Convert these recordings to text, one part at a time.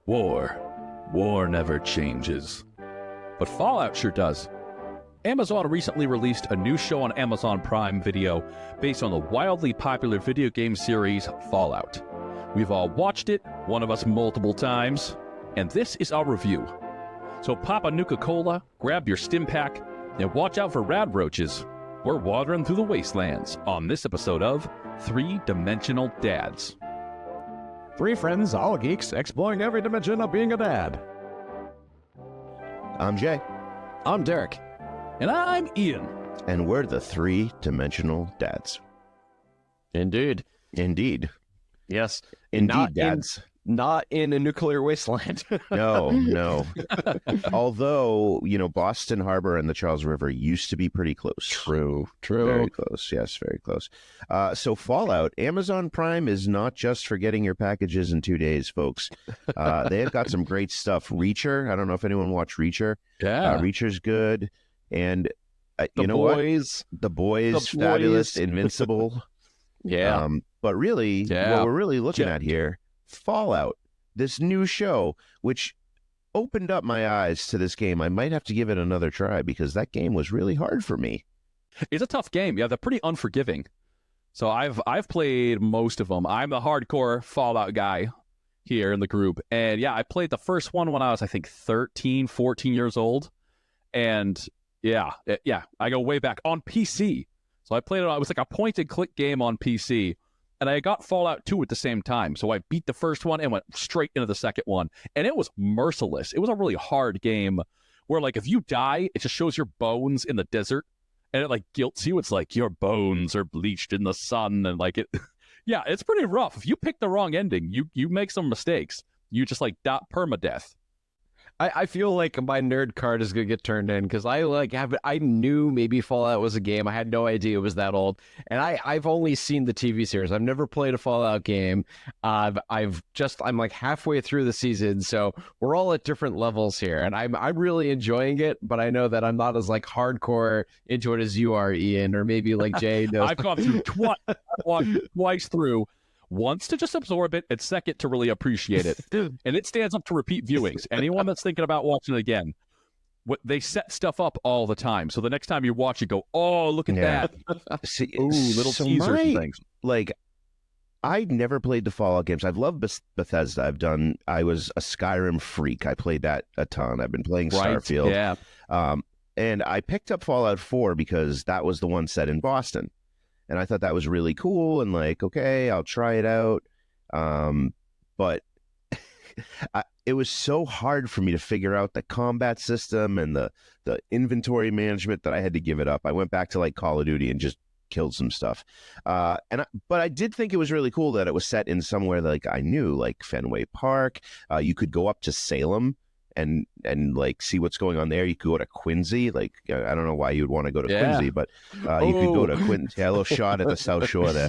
War. War never changes. But Fallout sure does. Amazon recently released a new show on Amazon Prime Video based on the wildly popular video game series Fallout. We've all watched it, one of us multiple times, and this is our review. So pop a Nuka-Cola, grab your stim pack, and watch out for rad roaches. We're wandering through the wastelands on this episode of Three-Dimensional Dads. Three friends, all geeks, exploring every dimension of being a dad. I'm Jay. I'm Derrick. And I'm Ian. And we're the Three-Dimensional Dads. Indeed. Indeed. Yes. Indeed, dads. Not in a nuclear wasteland. No. Although, Boston Harbor and the Charles River used to be pretty close. True. Very close. Yes, very close. So Fallout, Amazon Prime is not just for getting your packages in 2 days, folks. They have got some great stuff. Reacher, I don't know if anyone watched Reacher. Yeah. Reacher's good. And you know boys. What? The Boys, fabulous, Invincible. Yeah. But really, what we're really looking at here, Fallout, this new show, which opened up my eyes to this game. I might have to give it another try because that game was really hard for me. It's a tough game. Yeah, they're pretty unforgiving. So I've played most of them. I'm the hardcore Fallout guy here in the group. And yeah, I played the first one when I was, I think, 13, 14 years old. And yeah, I go way back on PC. So I played it. It was like a point-and-click game on PC. And I got Fallout 2 at the same time. So I beat the first one and went straight into the second one. And it was merciless. It was a really hard game where, like, if you die, it just shows your bones in the desert. And it, like, guilts you. It's like, your bones are bleached in the sun. And, like, it... yeah, it's pretty rough. If you pick the wrong ending, you make some mistakes. You just, like, permadeath. I feel like my nerd card is going to get turned in because I knew maybe Fallout was a game. I had no idea it was that old. And I've only seen the TV series. I've never played a Fallout game. I'm like halfway through the season. So we're all at different levels here. And I'm really enjoying it. But I know that I'm not as like hardcore into it as you are, Ian, or maybe like Jay knows. I've gone through twice through. Once to just absorb it, and second to really appreciate it. And it stands up to repeat viewings. Anyone that's thinking about watching it again, they set stuff up all the time. So the next time you watch it, go, oh, look at that. See, ooh, little teasers and things. Like, I never played the Fallout games. I've loved Bethesda. I was a Skyrim freak. I played that a ton. I've been playing Starfield. Yeah. And I picked up Fallout 4 because that was the one set in Boston. And I thought that was really cool and like, okay, I'll try it out. But it was so hard for me to figure out the combat system and the inventory management that I had to give it up. I went back to like Call of Duty and just killed some stuff. But I did think it was really cool that it was set in somewhere that, like I knew, like Fenway Park. You could go up to Salem and like see what's going on there. You could go to Quincy. Like, I don't know why you would want to go to Quincy, but you could go to Quincy. Yeah, a little shot at the South Shore there.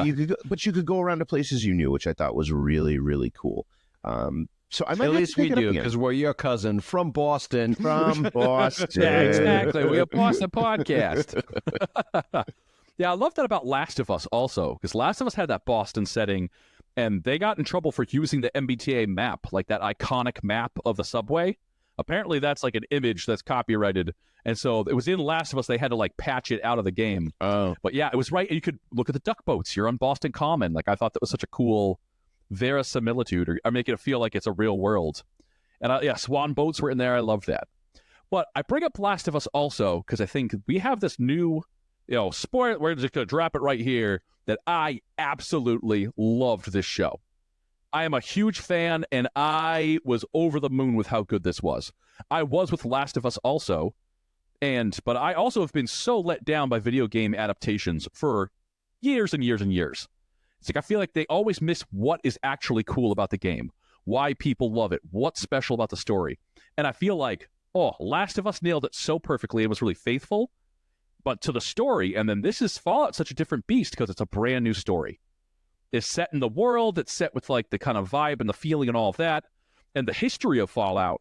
You could go around to places you knew, which I thought was really, really cool. So I might at least we do, because we're your cousin from Boston. From Boston. Yeah, exactly. We're a Boston podcast. Yeah, I love that about Last of Us also, because Last of Us had that Boston setting. And they got in trouble for using the MBTA map, like that iconic map of the subway. Apparently, that's like an image that's copyrighted. And so it was in Last of Us. They had to like patch it out of the game. Oh. But yeah, it was right. You could look at the duck boats. You're on Boston Common. Like, I thought that was such a cool verisimilitude, or making it feel like it's a real world. And swan boats were in there. I loved that. But I bring up Last of Us also because I think we have this new, spoiler. We're just going to drop it right here. That I absolutely loved this show. I am a huge fan, and I was over the moon with how good this was. I was with Last of Us also, but I also have been so let down by video game adaptations for years and years and years. It's like I feel like they always miss what is actually cool about the game, why people love it, what's special about the story. And I feel like, Last of Us nailed it so perfectly and was really faithful. But to the story, and then this is Fallout, such a different beast because it's a brand new story. It's set in the world, it's set with like the kind of vibe and the feeling and all of that, and the history of Fallout.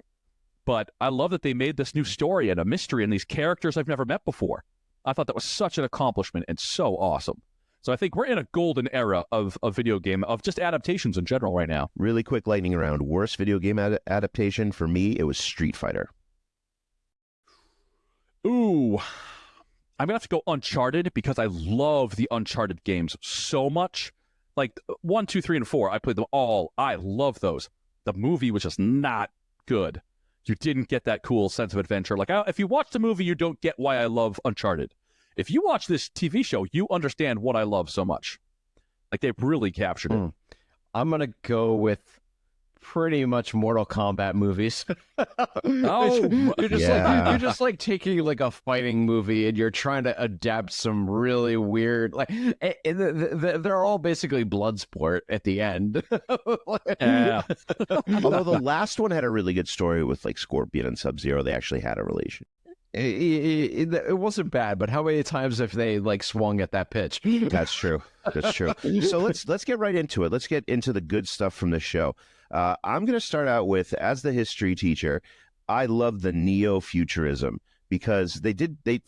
But I love that they made this new story and a mystery and these characters I've never met before. I thought that was such an accomplishment and so awesome. So I think we're in a golden era of video game, of just adaptations in general right now. Really quick lightning round. Worst video game adaptation for me, it was Street Fighter. Ooh, I'm gonna have to go Uncharted because I love the Uncharted games so much. Like 1, 2, 3, and 4, I played them all. I love those. The movie was just not good. You didn't get that cool sense of adventure. Like if you watch the movie, you don't get why I love Uncharted. If you watch this TV show, you understand what I love so much. Like they really captured it. I'm gonna go with pretty much Mortal Kombat movies. You're just like taking like a fighting movie and you're trying to adapt some really weird, like they're all basically blood sport at the end. Yeah. Although the last one had a really good story with like Scorpion and Sub-Zero. They actually had a relation. It wasn't bad, but how many times have they like swung at that pitch? That's true. That's true. So let's get right into it. Let's get into the good stuff from the show. I'm going to start out with, as the history teacher, I love the neo-futurism because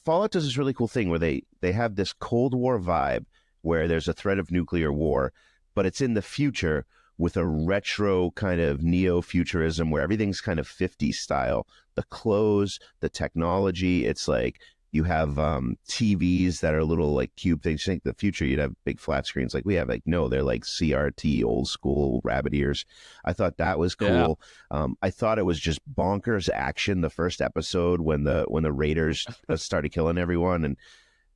Fallout does this really cool thing where they have this Cold War vibe where there's a threat of nuclear war, but it's in the future with a retro kind of neo-futurism where everything's kind of 50s style. The clothes, the technology, it's like you have TVs that are little like cube things. You think the future you'd have big flat screens like we have. Like, no, they're like CRT, old school rabbit ears. I thought that was cool. Yeah. I thought it was just bonkers action the first episode when the Raiders started killing everyone, and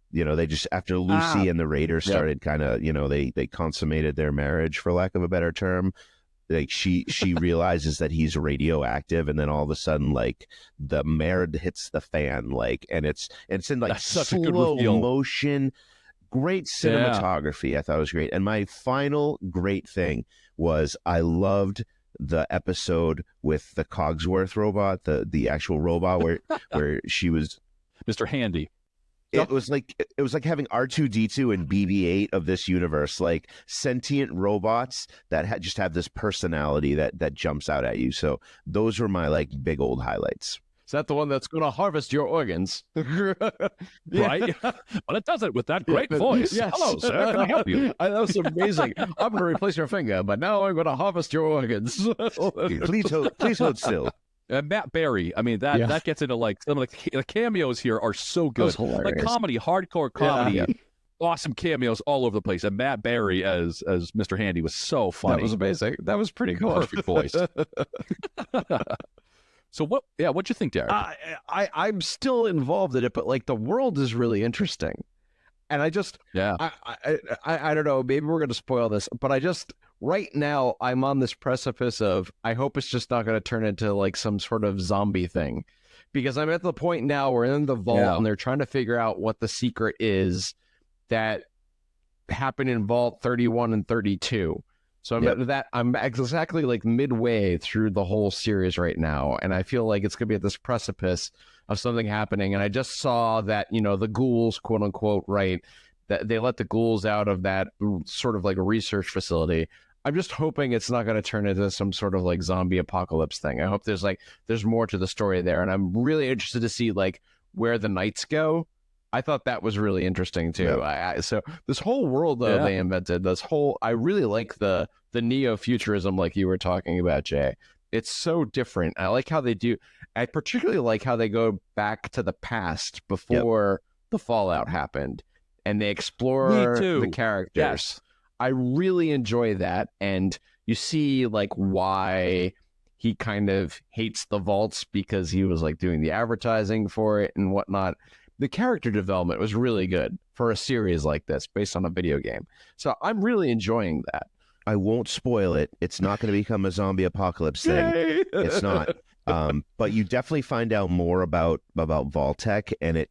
you know, they just, after Lucy and the Raiders started kind of, you know, they consummated their marriage, for lack of a better term. Like she realizes that he's radioactive, and then all of a sudden, like the merd hits the fan, like, and it's in like slow motion. Great cinematography. I thought it was great. And my final great thing was I loved the episode with the Cogsworth robot, the actual robot where she was Mr. Handy. It was like having R2-D2 and BB-8 of this universe, like sentient robots that just have this personality that jumps out at you. So those were my like big old highlights. Is that the one that's going to harvest your organs? Right? Well, it does it with that great voice. Yes. Hello, sir. Can I help you? That was amazing. I'm going to replace your finger, but now I'm going to harvest your organs. Please hold still. Matt Berry, I mean, that gets into like some of the cameos here are so good. Like comedy, hardcore comedy. Yeah. Awesome cameos all over the place. And Matt Berry as Mr. Handy was so funny. That was amazing. That was pretty cool. Perfect voice. So what'd you think, Derek? I'm still involved in it, but like the world is really interesting. And I just, I don't know, maybe we're going to spoil this, but right now I'm on this precipice of, I hope it's just not going to turn into like some sort of zombie thing, because I'm at the point now we're in the vault and they're trying to figure out what the secret is that happened in Vault 31 and 32. So I'm exactly like midway through the whole series right now. And I feel like it's going to be at this precipice of something happening. And I just saw that, you know, the ghouls, quote unquote, right, that they let the ghouls out of that sort of like a research facility. I'm just hoping it's not going to turn into some sort of like zombie apocalypse thing. I hope there's more to the story there. And I'm really interested to see like where the knights go. I thought that was really interesting too. Yeah. So this whole world though they invented, I really like the neo-futurism like you were talking about, Jay. It's so different. I like how they do. I particularly like how they go back to the past before the Fallout happened, and they explore the characters. Yes. I really enjoy that, and you see like why he kind of hates the vaults, because he was like doing the advertising for it and whatnot. The character development was really good for a series like this based on a video game. So I'm really enjoying that. I won't spoil it. It's not going to become a zombie apocalypse thing. It's not. But you definitely find out more about Vault-Tec, and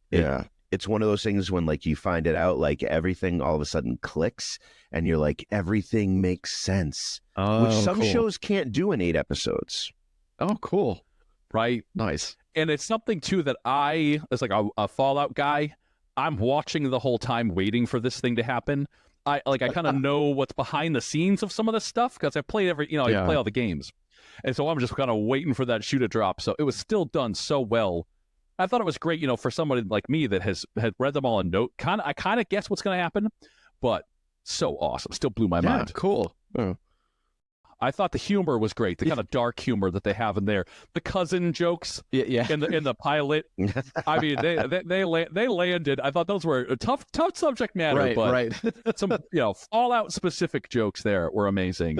it's one of those things when like you find it out, like everything all of a sudden clicks, and you're like, everything makes sense, which some shows can't do in 8 episodes. Oh, cool. Right. Nice. And it's something too that as like a Fallout guy, I'm watching the whole time waiting for this thing to happen. I kind of know what's behind the scenes of some of this stuff because I played I play all the games. And so I'm just kind of waiting for that shoe to drop. So it was still done so well. I thought it was great, for somebody like me that had read them all and I kind of guess what's going to happen, but So awesome. Still blew my Yeah, mind. cool. Oh. I thought the humor was great. The kind of dark humor that they have in there. The cousin jokes Yeah. in the pilot. I mean, they landed. I thought those were a tough subject matter, but some Fallout specific jokes there were amazing.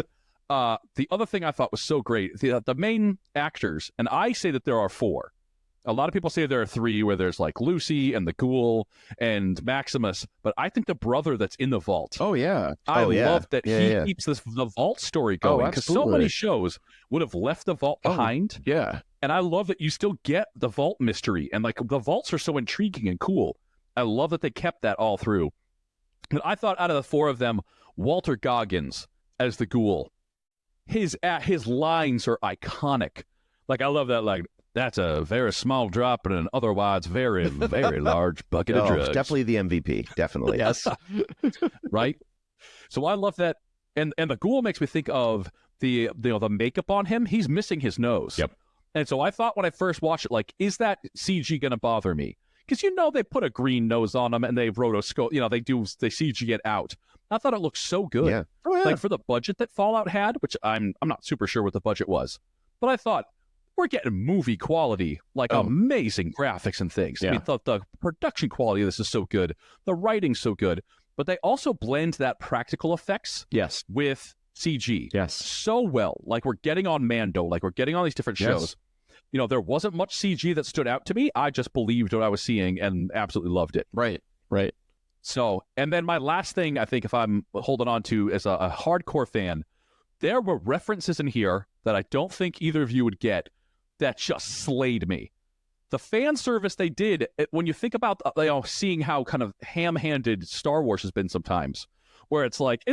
The other thing I thought was so great, the main actors, and I say that there are 4. A lot of people say there are 3, where there's like Lucy and the Ghoul and Maximus, but I think the brother that's in the vault. Oh yeah. I love that he keeps the vault story going, because so many shows would have left the vault behind. Yeah. And I love that you still get the vault mystery, and like the vaults are so intriguing and cool. I love that they kept that all through. And I thought out of the 4 of them, Walter Goggins as the Ghoul, his lines are iconic. Like, I love that line. That's a very small drop in an otherwise very, very large bucket of drugs. Definitely the MVP. Definitely. Yes. Right? So I love that. And the Ghoul makes me think of the makeup on him. He's missing his nose. Yep. And so I thought when I first watched it, like, is that CG going to bother me? Because, they put a green nose on him and they rotoscope, they CG it out. I thought it looked so good. Yeah. Oh, yeah. Like, for the budget that Fallout had, which I'm not super sure what the budget was. But I thought, we're getting movie quality, like amazing graphics and things. Yeah. I mean, the production quality of this is so good. The writing's so good. But they also blend that practical effects with CG so well. Like, we're getting on Mando, like we're getting on these different shows. There wasn't much CG that stood out to me. I just believed what I was seeing and absolutely loved it. Right. So, and then my last thing, I think, if I'm holding on to as a hardcore fan, there were references in here that I don't think either of you would get that just slayed me. The fan service they did, when you think about seeing how kind of ham-handed Star Wars has been sometimes, where it's like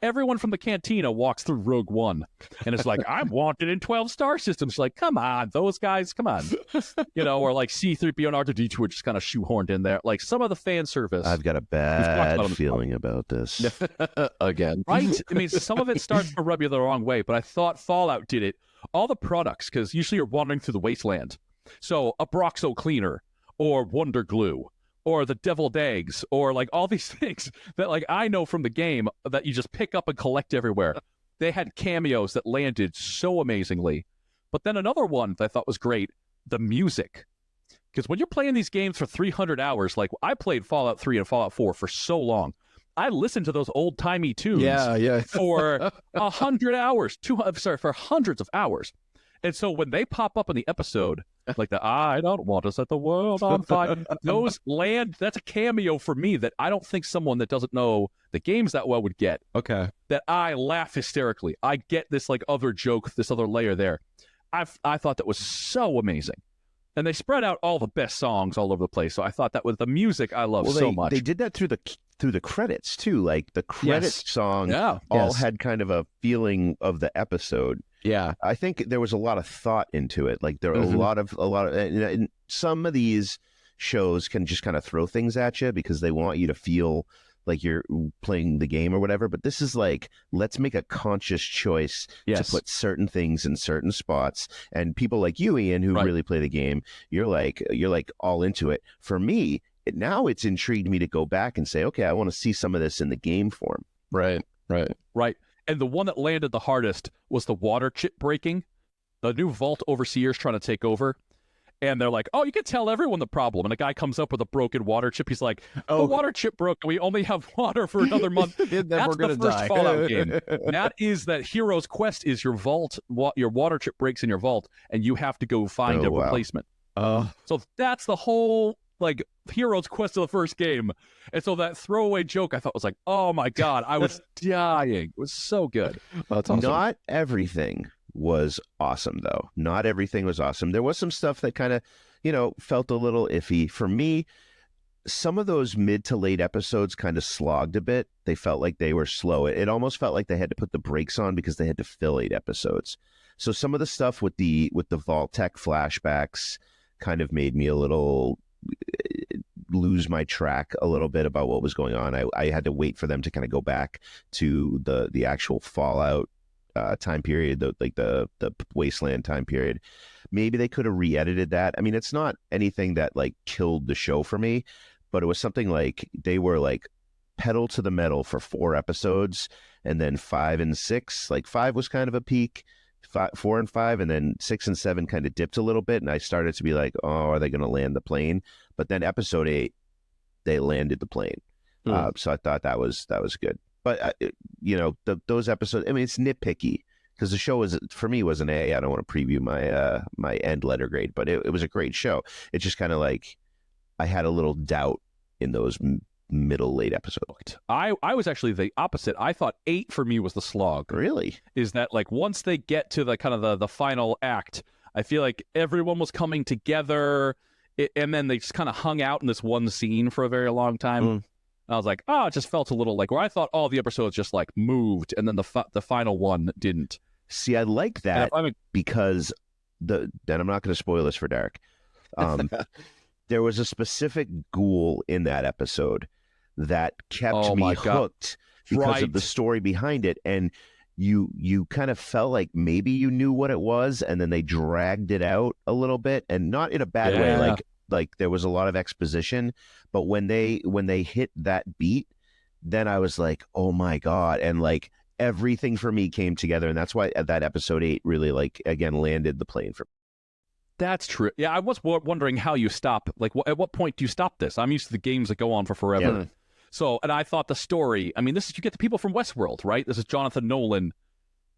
everyone from the cantina walks through Rogue One, and it's like, I'm wanted in 12 star systems. Like, come on, those guys, come on. Or like C-3PO and R2-D2 were just kind of shoehorned in there. Like, some of the fan service. I've got a bad feeling about this. Again. Right? I mean, some of it starts to rub you the wrong way, but I thought Fallout did it. All the products, because usually you're wandering through the wasteland. So a Broxo cleaner, or Wonder Glue, or the deviled eggs, or like all these things that like I know from the game that you just pick up and collect everywhere. They had cameos that landed so amazingly. But then another one that I thought was great, the music. Because when you're playing these games for 300 hours, like I played Fallout 3 and Fallout 4 for so long, I listened to those old-timey tunes for 100 hours, for hundreds of hours. And so when they pop up in the episode, like the I don't want to set the world on fire, those land, that's a cameo for me that I don't think someone that doesn't know the games that well would get. Okay. That I laugh hysterically. I get this like other joke, this other layer there. I thought that was so amazing. And they spread out all the best songs all over the place. So I thought that with the music I love so much. They did that through the credits too. Like the credits song had kind of a feeling of the episode. Yeah. I think there was a lot of thought into it. Like there were a lot of and some of these shows can just kind of throw things at you because they want you to feel like you're playing the game or whatever. But this is like, let's make a conscious choice to put certain things in certain spots. And people like you, Ian, who really play the game, you're like all into it. For me, now it's intrigued me to go back and say, okay, I want to see some of this in the game form. Right. And the one that landed the hardest was the water chip breaking. The new Vault Overseer's trying to take over. And they're like, oh, you can tell everyone the problem. And a guy comes up with a broken water chip. He's like, the water chip broke. We only have water for another month. That's the first Fallout game. That is that hero's quest is your vault. Your water chip breaks in your vault, and you have to go find a replacement. So that's the whole like hero's quest of the first game. And so that throwaway joke I thought was like, oh my God, I was dying. It was so good. That's awesome. Not everything was awesome though. Not everything was awesome. There was some stuff that kind of, felt a little iffy. For me, some of those mid to late episodes kind of slogged a bit. They felt like they were slow. It almost felt like they had to put the brakes on because they had to fill 8 episodes. So some of the stuff with the Vault-Tec flashbacks kind of made me a little lose my track a little bit about what was going on. I had to wait for them to kind of go back to the actual Fallout time period, the Wasteland time period. Maybe they could have re-edited that. I mean, it's not anything that like killed the show for me, but it was something like they were like pedal to the metal for 4 episodes, and then 5 and 6, like 5 was kind of a peak, 4 and 5, and then 6 and 7 kind of dipped a little bit, and I started to be like, oh, are they going to land the plane? But then episode 8, they landed the plane. So I thought that was good. But those episodes, I mean, it's nitpicky because the show was, for me, was an A. I don't want to preview my end letter grade, but it was a great show. It's just kind of like I had a little doubt in those middle late episodes. I was actually the opposite. I thought 8 for me was the slog. Really? Is that like once they get to the kind of the final act, I feel like everyone was coming together, and then they just kind of hung out in this one scene for a very long time. I was like, it just felt a little like where I thought all the episodes just like moved, and then the final one didn't. See, I like that because then I'm not going to spoil this for Derek. There was a specific ghoul in that episode that kept me hooked because of the story behind it, and you kind of felt like maybe you knew what it was, and then they dragged it out a little bit, and not in a bad way, like there was a lot of exposition, but when they hit that beat, then I was like, oh my God. And like everything for me came together. And that's why that episode 8 really like, again, landed the plane for me. That's true. Yeah. I was wondering how you stop. Like at what point do you stop this? I'm used to the games that go on for forever. Yeah. So, and I thought the story, I mean, you get the people from Westworld, right? This is Jonathan Nolan.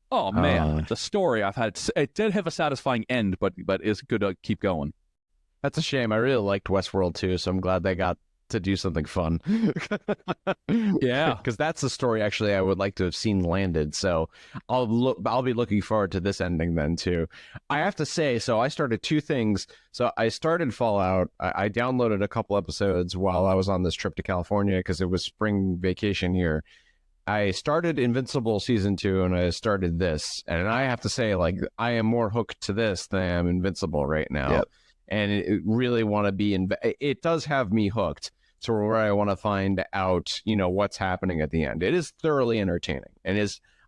Oh man, the story I've had, it did have a satisfying end, but it's good to keep going. That's a shame. I really liked Westworld too, so I'm glad they got to do something fun. Yeah, because that's the story actually I would like to have seen landed. So I'll be looking forward to this ending then too. I have to say, so I started 2 things. So I started Fallout. I downloaded a couple episodes while I was on this trip to California because it was spring vacation here. I started Invincible season 2, and I started this, and I have to say, like, I am more hooked to this than I am Invincible right now. Yep. And it really want to be it does have me hooked to where I want to find out, what's happening at the end. It is thoroughly entertaining, and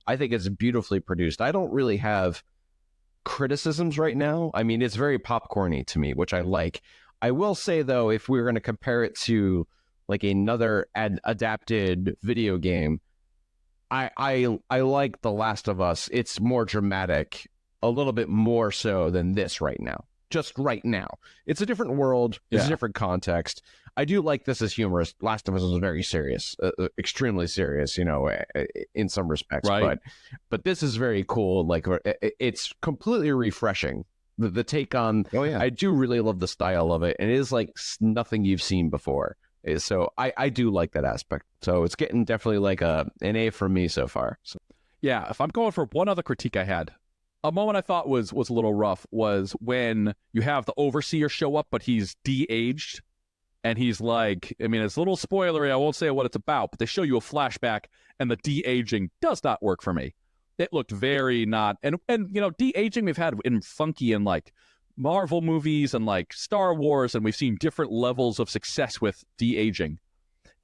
I think it's beautifully produced. I don't really have criticisms right now. I mean, it's very popcorny to me, which I like. I will say though, if we were going to compare it to like another adapted video game, I like The Last of Us. It's more dramatic, a little bit more so than this right now. Just right now. It's a different world. It's a different context. I do like this as humorous. Last of Us is very serious, extremely serious, in some respects. Right. But this is very cool. Like, it's completely refreshing. The take on, I do really love the style of it. And it is like nothing you've seen before. So I do like that aspect. So it's getting definitely like an A from me so far. So. Yeah, if I'm going for one other critique I had, a moment I thought was a little rough was when you have the overseer show up, but he's de-aged. And he's like, I mean, it's a little spoilery. I won't say what it's about, but they show you a flashback, and the de-aging does not work for me. It looked very not, and de-aging we've had in funky and like Marvel movies and like Star Wars, and we've seen different levels of success with de-aging.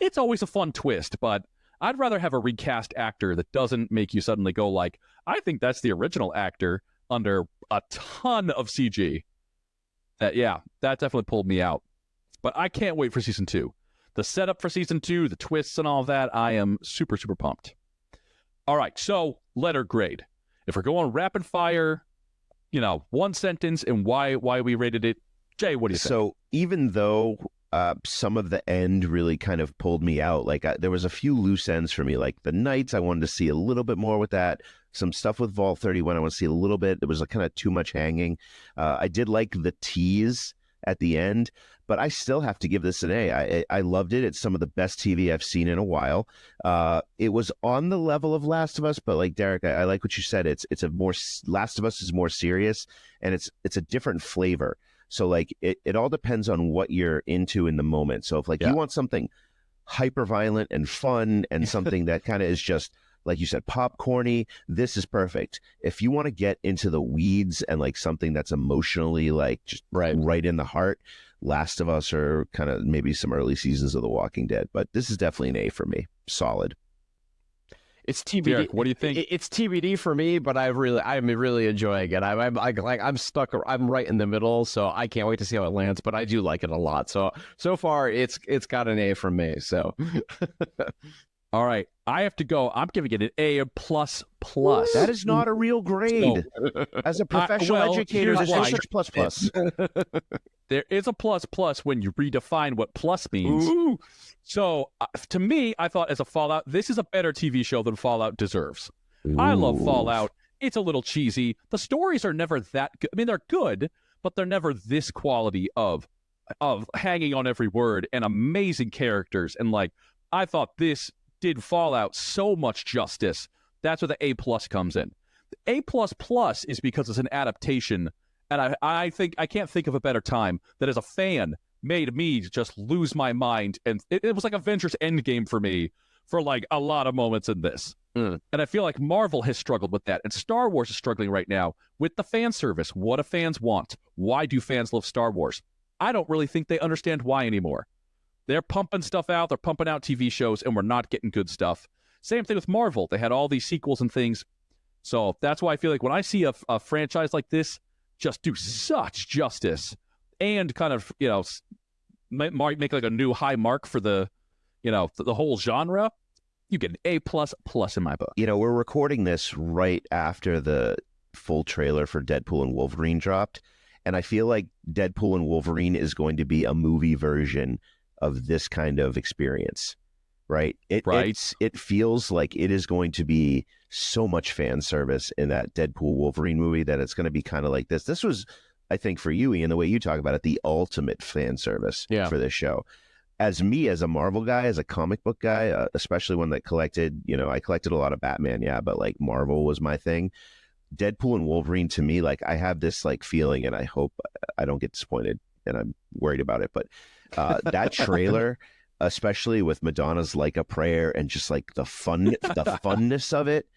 It's always a fun twist, but I'd rather have a recast actor that doesn't make you suddenly go like, I think that's the original actor under a ton of CG. That definitely pulled me out. But I can't wait for season 2. The setup for season 2, the twists and all that, I am super, super pumped. All right, so letter grade. If we're going rapid fire, one sentence and why we rated it. Jay, what do you think? So even though some of the end really kind of pulled me out, like there was a few loose ends for me, like the Knights, I wanted to see a little bit more with that. Some stuff with Vault 31, I want to see a little bit. There was kind of too much hanging. I did like the tease at the end, but I still have to give this an A. I loved it. It's some of the best TV I've seen in a while. It was on the level of Last of Us, but like Derek, I like what you said. It's a more, Last of Us is more serious, and it's a different flavor. So like it all depends on what you're into in the moment. So if like you want something hyper violent and fun and something that kind of is just, like you said, popcorny, this is perfect. If you want to get into the weeds and like something that's emotionally like just right in the heart, Last of Us or kind of maybe some early seasons of The Walking Dead. But this is definitely an A for me. Solid. It's TBD. Derek, what do you think? It's TBD for me, but I'm really enjoying it. I'm stuck. I'm right in the middle, so I can't wait to see how it lands. But I do like it a lot. So far, it's got an A from me. So, all right, I have to go. I'm giving it an A++. That is not a real grade. As a professional educator, there's no such plus. There is a plus when you redefine what plus means. Ooh. So, to me, I thought as a Fallout, this is a better TV show than Fallout deserves. I love Fallout. It's a little cheesy. The stories are never that good. I mean, they're good, but they're never this quality of hanging on every word and amazing characters. And like, I thought this did Fallout so much justice. That's where the A+ comes in. The A++ is because it's an adaptation. And I think I can't think of a better time that as a fan made me just lose my mind. And it was like Avengers Endgame for me for like a lot of moments in this. And I feel like Marvel has struggled with that. And Star Wars is struggling right now with the fan service. What do fans want? Why do fans love Star Wars? I don't really think they understand why anymore. They're pumping stuff out. They're pumping out TV shows, and we're not getting good stuff. Same thing with Marvel. They had all these sequels and things. So that's why I feel like when I see a franchise like this just do such justice and kind of, make like a new high mark for the whole genre, you get an A++ in my book. We're recording this right after the full trailer for Deadpool and Wolverine dropped. And I feel like Deadpool and Wolverine is going to be a movie version of this kind of experience, right? It feels like it is going to be so much fan service in that Deadpool Wolverine movie that it's going to be kind of like this. This was, I think, for you, Ian, the way you talk about it, the ultimate fan service for this show. As a Marvel guy, as a comic book guy, especially one that collected, I collected a lot of Batman, but like Marvel was my thing. Deadpool and Wolverine, to me, like I have this like feeling, and I hope I don't get disappointed, and I'm worried about it, but that trailer, especially with Madonna's Like a Prayer and just like the funness of it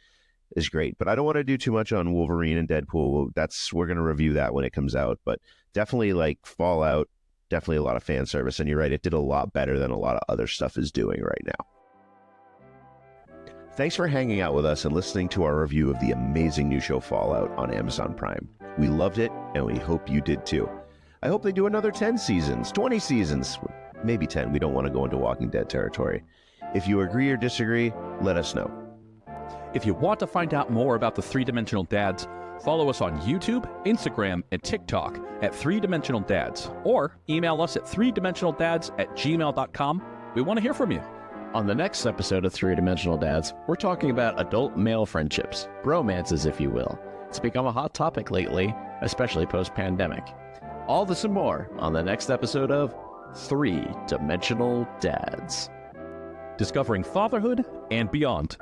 is great. But I don't want to do too much on Wolverine and Deadpool. We're going to review that when it comes out, but definitely like Fallout, definitely a lot of fan service. And you're right, it did a lot better than a lot of other stuff is doing right now. Thanks for hanging out with us and listening to our review of the amazing new show Fallout on Amazon Prime. We loved it, and we hope you did too. I hope they do another 10 seasons, 20 seasons, maybe 10. We don't want to go into Walking Dead territory. If you agree or disagree, let us know. If you want to find out more about the Three Dimensional Dads, follow us on YouTube, Instagram, and TikTok at 3Dimensional Dads, or email us at 3dimensionaldads@gmail.com. We want to hear from you. On the next episode of 3Dimensional Dads, we're talking about adult male friendships, bromances, if you will. It's become a hot topic lately, especially post-pandemic. All this and more on the next episode of 3Dimensional Dads. Discovering fatherhood and beyond.